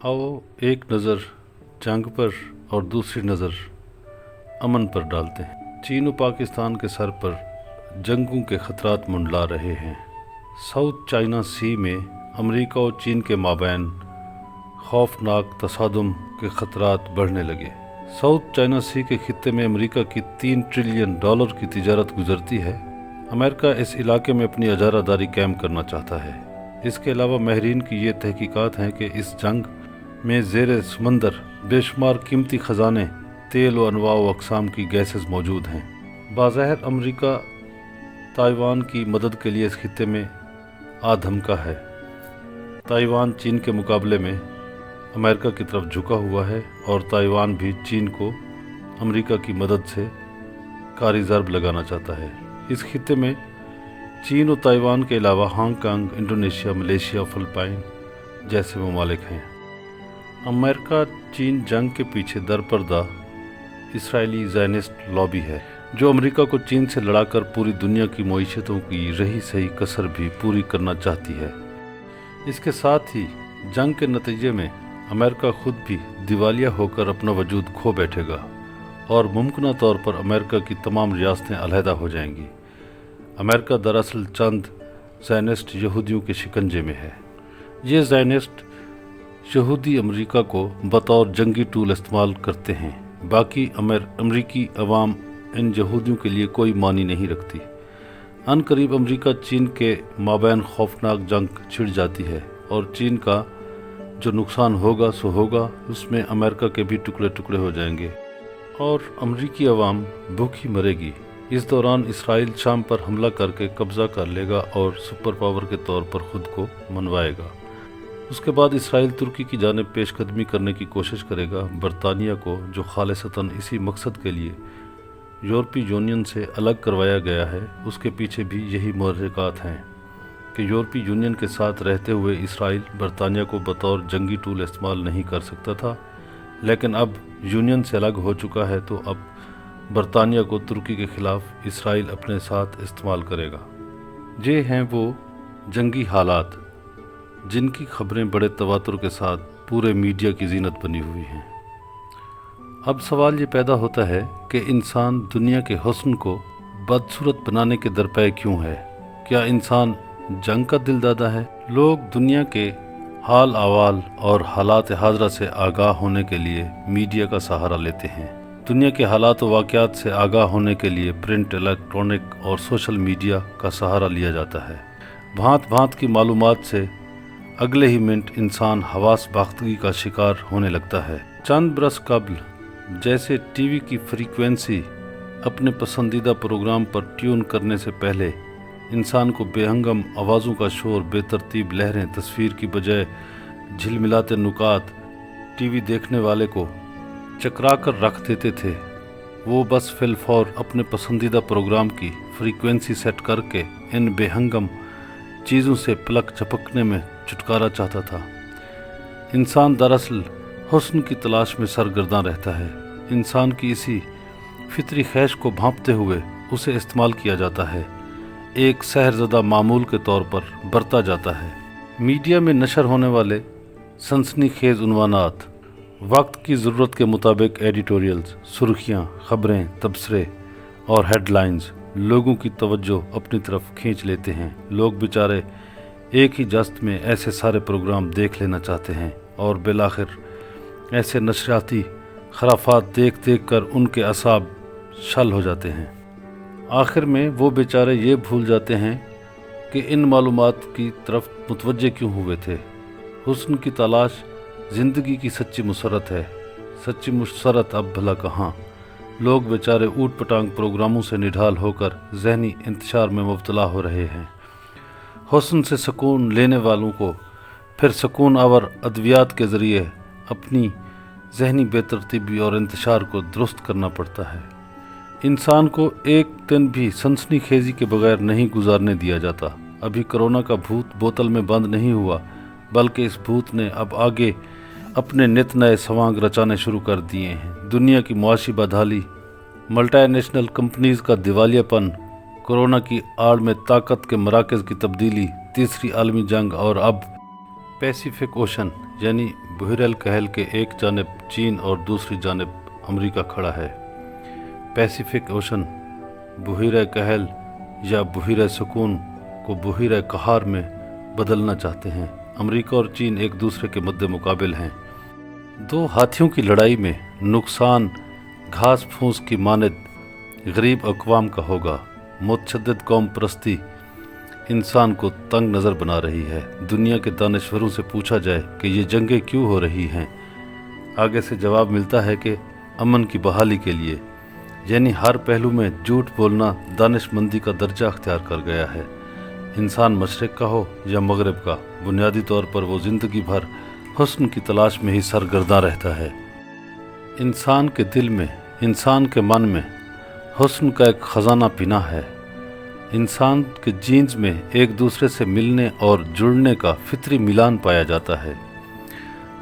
आओ एक नज़र जंग पर और दूसरी नज़र अमन पर डालते हैं। चीन और पाकिस्तान के सर पर जंगों के खतरात मंडला रहे हैं। साउथ चाइना सी में अमेरिका और चीन के माबैन खौफनाक तसादुम के खतरात बढ़ने लगे। साउथ चाइना सी के खित्ते में अमेरिका की $3 ट्रिलियन की तिजारत गुजरती है। अमेरिका इस इलाके में अपनी अजारादारी कायम करना चाहता है। इसके अलावा माहिरीन की ये तहकीकात हैं कि इस जंग में ज़ेरे समंदर बेशुमार कीमती ख़जाने, तेल व अनवा व अक़साम की गैसेस मौजूद हैं। बाज़ाहिर अमेरिका ताइवान की मदद के लिए इस खित्ते में आधमका है। ताइवान चीन के मुकाबले में अमेरिका की तरफ झुका हुआ है और ताइवान भी चीन को अमेरिका की मदद से कारी ज़रब लगाना चाहता है। इस खित्ते में चीन और ताइवान के अलावा हांगकांग, इंडोनेशिया, मलेशिया, फिलिपाइन जैसे ममालिक हैं। अमेरिका चीन जंग के पीछे दरपर्दा इसराइली ज़ायनिस्ट लॉबी है, जो अमेरिका को चीन से लड़ाकर पूरी दुनिया की मईशतों की रही सही कसर भी पूरी करना चाहती है। इसके साथ ही जंग के नतीजे में अमेरिका खुद भी दिवालिया होकर अपना वजूद खो बैठेगा और मुमकिन तौर पर अमेरिका की तमाम रियासतें अलहदा हो जाएंगी। अमेरिका दरअसल चंद ज़ायनिस्ट यहूदियों के शिकंजे में है। ये ज़ायनिस्ट यहूदी अमेरिका को बतौर जंगी टूल इस्तेमाल करते हैं। बाकी अमेरिकी अवाम इन यहूदियों के लिए कोई मानी नहीं रखती। अनकरीब अमेरिका चीन के माबैन खौफनाक जंग छिड़ जाती है और चीन का जो नुकसान होगा सो होगा, उसमें अमेरिका के भी टुकड़े टुकड़े हो जाएंगे और अमेरिकी अवाम भूखी मरेगी। इस दौरान इसराइल शाम पर हमला करके कब्ज़ा कर लेगा और सुपर पावर के तौर पर ख़ुद को मनवाएगा। उसके बाद इसराइल तुर्की की जानिब पेशकदमी करने की कोशिश करेगा। बरतानिया को, जो खालिसतन इसी मकसद के लिए यूरोपीय यूनियन से अलग करवाया गया है, उसके पीछे भी यही मुहर्रिकात हैं कि यूरोपीय यूनियन के साथ रहते हुए इसराइल बरतानिया को बतौर जंगी टूल इस्तेमाल नहीं कर सकता था, लेकिन अब यूनियन से अलग हो चुका है तो अब बरतानिया को तुर्की के ख़िलाफ़ इसराइल अपने साथ इस्तेमाल करेगा। ये हैं वो जंगी हालात जिनकी खबरें बड़े तवातुर के साथ पूरे मीडिया की जीनत बनी हुई हैं। अब सवाल ये पैदा होता है कि इंसान दुनिया के हुस्न को बदसूरत बनाने के दरपे क्यों है? क्या इंसान जंग का दिलदादा है? लोग दुनिया के हाल अहवाल और हालात हाजरा से आगाह होने के लिए मीडिया का सहारा लेते हैं। दुनिया के हालात व वाक़यात से आगाह होने के लिए प्रिंट, इलेक्ट्रॉनिक और सोशल मीडिया का सहारा लिया जाता है। भांत भांत की मालूमात से अगले ही मिनट इंसान हवास बाख्तगी का शिकार होने लगता है। चंद बरस कबल जैसे टीवी की फ्रीक्वेंसी अपने पसंदीदा प्रोग्राम पर ट्यून करने से पहले इंसान को बेहंगम आवाज़ों का शोर, बेतरतीब लहरें, तस्वीर की बजाय झिलमिलाते नुकात टीवी देखने वाले को चकरा कर रख देते थे। वो बस फिलफौर अपने पसंदीदा प्रोग्राम की फ्रीक्वेंसी सेट करके इन बेहंगम चीज़ों से पलक झपकने में छुटकारा चाहता था। इंसान दरअसल हुस्न की तलाश में सरगर्दां रहता है। इंसान की इसी फितरी ख्वाहिश को भांपते हुए उसे इस्तेमाल किया जाता है, एक सहरज़दा मामूल के तौर पर बरता जाता है। मीडिया में नशर होने वाले सनसनीखेज़ उन्वानात, वक्त की ज़रूरत के मुताबिक एडिटोरियल्स, सुर्खियाँ, ख़बरें, तबसरे और हेडलाइंस लोगों की तवज्जो अपनी तरफ खींच लेते हैं। लोग बेचारे एक ही जस्त में ऐसे सारे प्रोग्राम देख लेना चाहते हैं और बिलाखिर ऐसे नशरियाती खराफात देख देख कर उनके असाब शल हो जाते हैं। आखिर में वो बेचारे ये भूल जाते हैं कि इन मालूमात की तरफ मुतवज्जे क्यों हुए थे। हुस्न की तलाश ज़िंदगी की सच्ची मुसरत है। सच्ची मुसरत अब भला कहाँ। लोग बेचारे ऊट पटांग प्रोग्रामों से निढाल होकर जहनी इंतशार में मुब्तला हो रहे हैं। हुस्न से सुकून लेने वालों को फिर सुकून आवर अद्वियात के ज़रिए अपनी जहनी बेतरतीबी और इंतशार को दुरुस्त करना पड़ता है। इंसान को एक दिन भी सनसनीखेज़ी के बगैर नहीं गुजारने दिया जाता। अभी कोरोना का भूत बोतल में बंद नहीं हुआ, बल्कि इस भूत ने अब आगे अपने नित नए सवांग रचाने शुरू कर दिए हैं। दुनिया की मुआशी बदहाली, मल्टीनेशनल कंपनीज का दिवालियापन, कोरोना की आड़ में ताकत के मराकज़ की तब्दीली, तीसरी आलमी जंग और अब पैसिफिक ओशन यानी बहर अल-कहल के एक जानब चीन और दूसरी जानब अमेरिका खड़ा है। पैसिफिक ओशन बहर कहल या बहर सुकून को बहर कहार में बदलना चाहते हैं। अमेरिका और चीन एक दूसरे के मद्दे मुकाबिल हैं। दो हाथियों की लड़ाई में नुकसान घास फूस की मानद गरीब अक़वाम का होगा। मुतशद्दिद कौम परस्ती इंसान को तंग नज़र बना रही है। दुनिया के दानिशवरों से पूछा जाए कि ये जंगें क्यों हो रही हैं, आगे से जवाब मिलता है कि अमन की बहाली के लिए। यानी हर पहलू में झूठ बोलना दानिशमंदी का दर्जा अख्तियार कर गया है। इंसान मशरिक़ का हो या मगरिब का, बुनियादी तौर पर वो ज़िंदगी भर हुस्न की तलाश में ही सरगर्दा रहता है। इंसान के दिल में, इंसान के मन में हुस्न का एक ख़जाना पिना है। इंसान के जीन्स में एक दूसरे से मिलने और जुड़ने का फितरी मिलान पाया जाता है।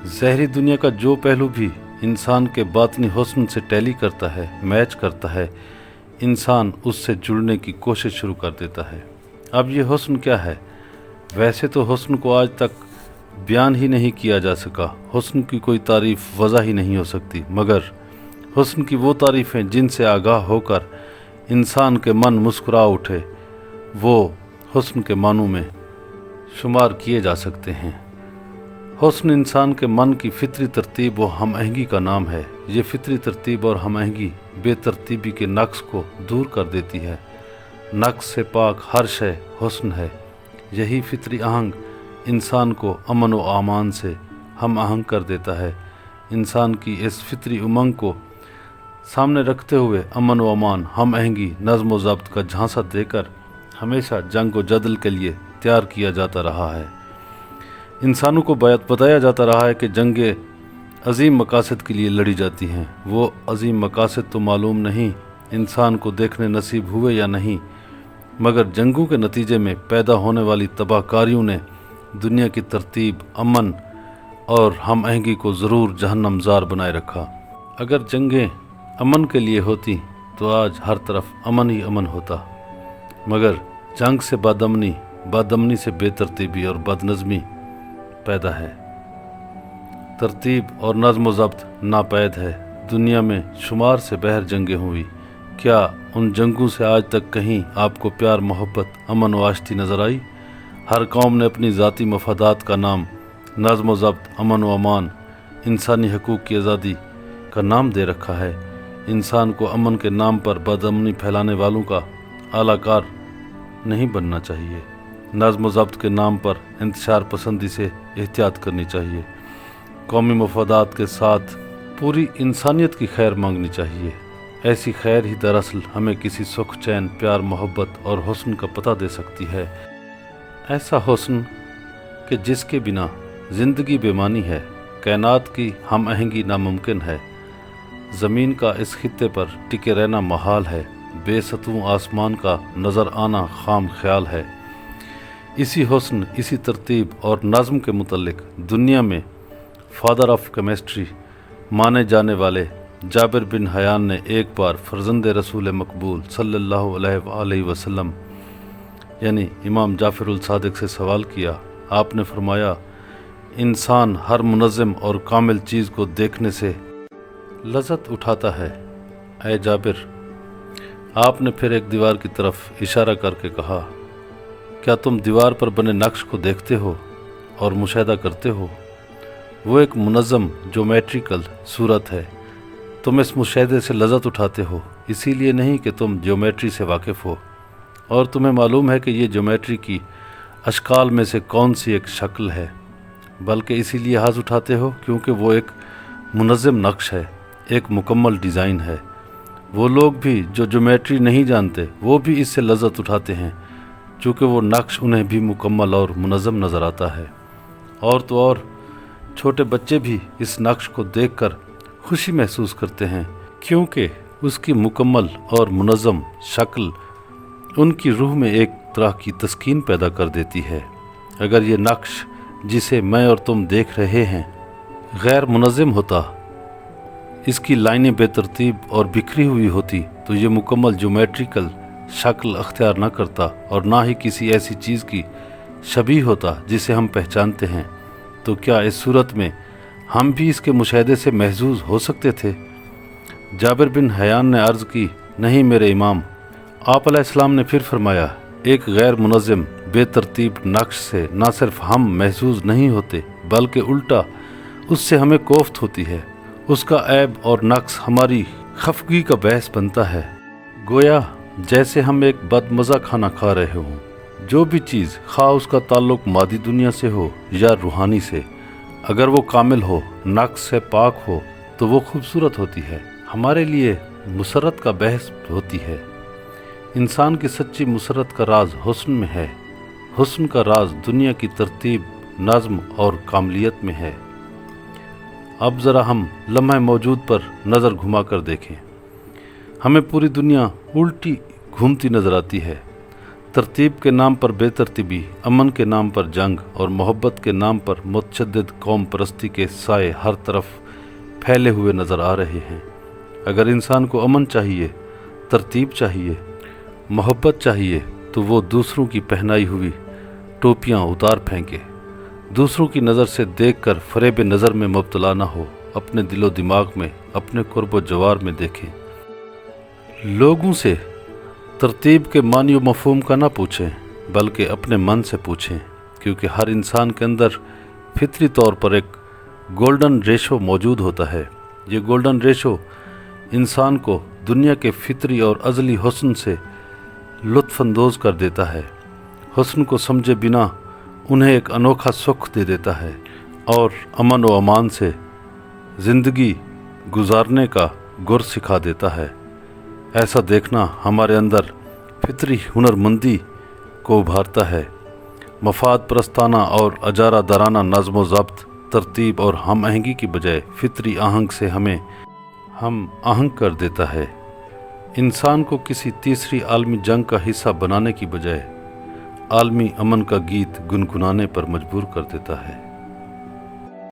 ज़हरी दुनिया का जो पहलू भी इंसान के बातनी हुस्न से टैली करता है, मैच करता है, इंसान उससे जुड़ने की कोशिश शुरू कर देता है। अब ये हुस्न क्या है? वैसे तो हुस्न को आज तक बयान ही नहीं किया जा सका। हुस्न की कोई तारीफ़ वज़ा ही नहीं हो सकती, मगर हुस्न की वो तारीफ़ें जिनसे आगाह होकर इंसान के मन मुस्कुरा उठे, वो हुस्न के मानों में शुमार किए जा सकते हैं। हुस्न इंसान के मन की फितरी तरतीब व हम आहंगी का नाम है। ये फितरी तरतीब और हम आहंगी बेतरतीबी के नक्स को दूर कर देती है। नक्स से पाक हर शय हुस्न है। यही फितरी आहंग इंसान को अमन व आमान से हम आहंग कर देता है। इंसान की इस फितरी उमंग को सामने रखते हुए अमन व अमान, हम आहंगी, नज़्म व ज़ब्त का झांसा देकर हमेशा जंग व जदल के लिए तैयार किया जाता रहा है। इंसानों को बताया जाता रहा है कि जंगें अजीम मकासद के लिए लड़ी जाती हैं। वो अजीम मकासद तो मालूम नहीं इंसान को देखने नसीब हुए या नहीं, मगर जंगों के नतीजे में पैदा होने वाली तबाहकारियों ने दुनिया की तरतीब, अमन और हम आहंगी को ज़रूर जहन्नमज़ार बनाए रखा। अगर जंगें अमन के लिए होती तो आज हर तरफ अमन ही अमन होता, मगर जंग से बादमनी, बादमनी से बेतरतीबी और बदनज़मी पैदा है। तरतीब और नज़्म व ज़ब्त नापैद है। दुनिया में शुमार से बहर जंगें हुई। क्या उन जंगों से आज तक कहीं आपको प्यार, मोहब्बत, अमन व आश्ती नज़र आई? हर कौम ने अपनी ज़ाती मफादात का नाम नज़्म व ज़ब्त, अमन व अमान, इंसानी हकूक़ की आज़ादी का नाम दे रखा है। इंसान को अमन के नाम पर बदअमनी फैलाने वालों का आलाकार नहीं बनना चाहिए। नज़्म व ज़ब्त के नाम पर इंतशार पसंदी से एहतियात करनी चाहिए। कौमी मफादात के साथ पूरी इंसानियत की खैर मांगनी चाहिए। ऐसी खैर ही दरअसल हमें किसी सुख, चैन, प्यार, मोहब्बत और हुस्न का पता दे सकती है। ऐसा हुस्न कि जिसके बिना ज़िंदगी बेमानी है, कायनात की हम आहंगी नामुमकिन है, ज़मीन का इस खित्ते पर टिके रहना महाल है, बेसतू आसमान का नज़र आना खाम ख्याल है। इसी हुस्न, इसी तरतीब और नज़्म के मुतल्लिक दुनिया में फादर ऑफ केमिस्ट्री माने जाने वाले जाबिर बिन हयान ने एक बार फर्जंद रसूल मकबूल सल्लल्लाहु अलैहि वसल्लम यानी इमाम जाफ़रुल सादिक से सवाल किया। आपने फरमाया, इंसान हर मुनज़्ज़म और कामिल चीज़ को देखने से लज़्ज़त उठाता है। ऐ जाबिर, आपने फिर एक दीवार की तरफ इशारा करके कहा, क्या तुम दीवार पर बने नक्श को देखते हो और मुशाहिदा करते हो? वो एक मुनज़्ज़म ज्योमेट्रिकल सूरत है। तुम इस मुशाहिदे से लज़्ज़त उठाते हो इसीलिए नहीं कि तुम ज्योमेट्री से वाकिफ़ हो और तुम्हें मालूम है कि ये ज्योमेट्री की अशकाल में से कौन सी एक शक्ल है, बल्कि इसीलिए हाथ उठाते हो क्योंकि वो एक मुनज़्ज़म नक्श है, एक मुकम्मल डिज़ाइन है। वो लोग भी जो ज्योमेट्री नहीं जानते वो भी इससे लज़्ज़त उठाते हैं चूँकि वो नक्श उन्हें भी मुकम्मल और मुनज़्ज़म नज़र आता है। और तो और छोटे बच्चे भी इस नक्श को देखकर खुशी महसूस करते हैं क्योंकि उसकी मुकम्मल और मुनज़्ज़म शक्ल उनकी रूह में एक तरह की तस्कीन पैदा कर देती है। अगर ये नक्श जिसे मैं और तुम देख रहे हैं गैर मुनज़्ज़म होता, इसकी लाइनें बेतरतीब और बिखरी हुई होती, तो ये मुकम्मल ज्योमेट्रिकल शक्ल अख्तियार न करता और ना ही किसी ऐसी चीज़ की शबीह होता जिसे हम पहचानते हैं। तो क्या इस सूरत में ہم بھی اس کے مشاہدے سے محظوظ ہو سکتے تھے۔ جابر بن حیان نے عرض کی، نہیں میرے امام۔ آپ علیہ السلام نے پھر فرمایا، ایک غیر منظم بے ترتیب نقش سے نہ صرف ہم محظوظ نہیں ہوتے بلکہ الٹا اس سے ہمیں کوفت ہوتی ہے، اس کا عیب اور نقص ہماری خفگی کا باعث بنتا ہے، گویا جیسے ہم ایک بد مزہ کھانا کھا رہے ہوں۔ جو بھی چیز خواہ اس کا تعلق مادی دنیا سے ہو یا روحانی سے، اگر وہ کامل ہو، نقص سے پاک ہو تو وہ خوبصورت ہوتی ہے، ہمارے لیے مسرت کا باعث ہوتی ہے۔ انسان کی سچی مسرت کا راز حسن میں ہے، حسن کا راز دنیا کی ترتیب، نظم اور کاملیت میں ہے۔ اب ذرا ہم لمحہ موجود پر نظر گھما کر دیکھیں، ہمیں پوری دنیا الٹی گھومتی نظر آتی ہے۔ ترتیب کے نام پر بے ترتیبی، امن کے نام پر جنگ اور محبت کے نام پر متشدد قوم پرستی کے سائے ہر طرف پھیلے ہوئے نظر آ رہے ہیں۔ اگر انسان کو امن چاہیے، ترتیب چاہیے، محبت چاہیے تو وہ دوسروں کی پہنائی ہوئی ٹوپیاں اتار پھینکے، دوسروں کی نظر سے دیکھ کر فریب نظر میں مبتلا نہ ہو، اپنے دل و دماغ میں، اپنے قرب و جوار میں دیکھیں۔ لوگوں سے ترتیب کے معنی و مفہوم کا نہ پوچھیں بلکہ اپنے من سے پوچھیں، کیونکہ ہر انسان کے اندر فطری طور پر ایک گولڈن ریشو موجود ہوتا ہے۔ یہ گولڈن ریشو انسان کو دنیا کے فطری اور ازلی حسن سے لطف اندوز کر دیتا ہے، حسن کو سمجھے بنا انہیں ایک انوکھا سکھ دے دیتا ہے اور امن و امان سے زندگی گزارنے کا گر سکھا دیتا ہے۔ ایسا دیکھنا ہمارے اندر فطری ہنرمندی کو ابھارتا ہے، مفاد پرستانہ اور اجارہ دارانہ نظم و ضبط، ترتیب اور ہم آہنگی کی بجائے فطری آہنگ سے ہمیں ہم آہنگ کر دیتا ہے، انسان کو کسی تیسری عالمی جنگ کا حصہ بنانے کی بجائے عالمی امن کا گیت گنگنانے پر مجبور کر دیتا ہے۔